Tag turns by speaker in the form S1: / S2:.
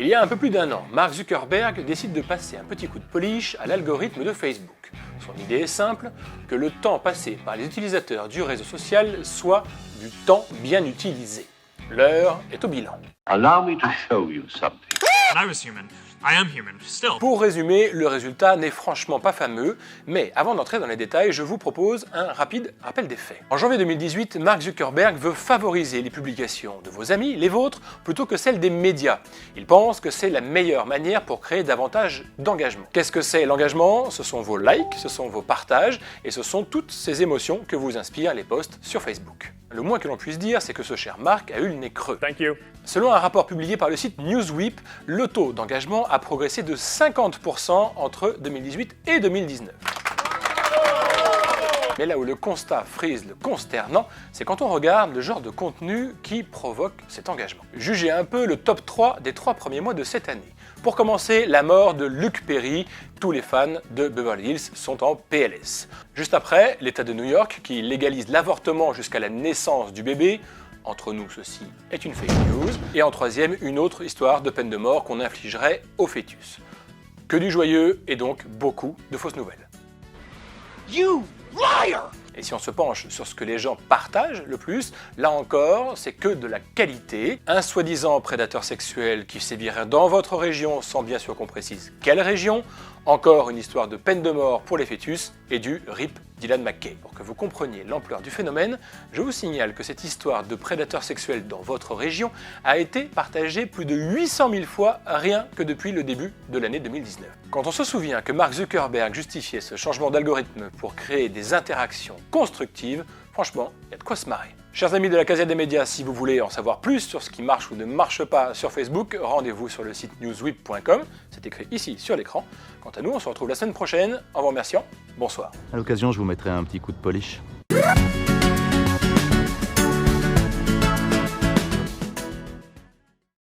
S1: Il y a un peu plus d'un an, Mark Zuckerberg décide de passer un petit coup de polish à l'algorithme de Facebook. Son idée est simple, que le temps passé par les utilisateurs du réseau social soit du temps bien utilisé. L'heure est au bilan.
S2: Allow me to show you something.
S3: When I was human, I am human, still.
S1: Pour résumer, le résultat n'est franchement pas fameux, mais avant d'entrer dans les détails, je vous propose un rapide rappel des faits. En janvier 2018, Mark Zuckerberg veut favoriser les publications de vos amis, les vôtres, plutôt que celles des médias. Il pense que c'est la meilleure manière pour créer davantage d'engagement. Qu'est-ce que c'est l'engagement? Ce sont vos likes, ce sont vos partages, et ce sont toutes ces émotions que vous inspirent les posts sur Facebook. Le moins que l'on puisse dire, c'est que ce cher Mark a eu le nez creux.
S3: Thank you.
S1: Selon un rapport publié par le site Newsweek, le taux d'engagement a progressé de 50% entre 2018 et 2019. Mais là où le constat frise le consternant, c'est quand on regarde le genre de contenu qui provoque cet engagement. Jugez un peu le top 3 des 3 premiers mois de cette année. Pour commencer, la mort de Luke Perry. Tous les fans de Beverly Hills sont en PLS. Juste après, l'État de New York qui légalise l'avortement jusqu'à la naissance du bébé. Entre nous, ceci est une fake news. Et en troisième, une autre histoire de peine de mort qu'on infligerait au fœtus. Que du joyeux et donc beaucoup de fausses nouvelles.
S4: You liar!
S1: Et si on se penche sur ce que les gens partagent le plus, là encore, c'est que de la qualité. Un soi-disant prédateur sexuel qui sévirait dans votre région, sans bien sûr qu'on précise quelle région. Encore une histoire de peine de mort pour les fœtus et du RIP Dylan McKay. Pour que vous compreniez l'ampleur du phénomène, je vous signale que cette histoire de prédateur sexuel dans votre région a été partagée plus de 800 000 fois rien que depuis le début de l'année 2019. Quand on se souvient que Mark Zuckerberg justifiait ce changement d'algorithme pour créer des interactions constructives, franchement, il y a de quoi se marrer. Chers amis de la Casette des médias, si vous voulez en savoir plus sur ce qui marche ou ne marche pas sur Facebook, rendez-vous sur le site newsweek.com, c'est écrit ici sur l'écran. Quant à nous, on se retrouve la semaine prochaine, en vous remerciant, bonsoir.
S5: À l'occasion, je vous mettrai un petit coup de polish.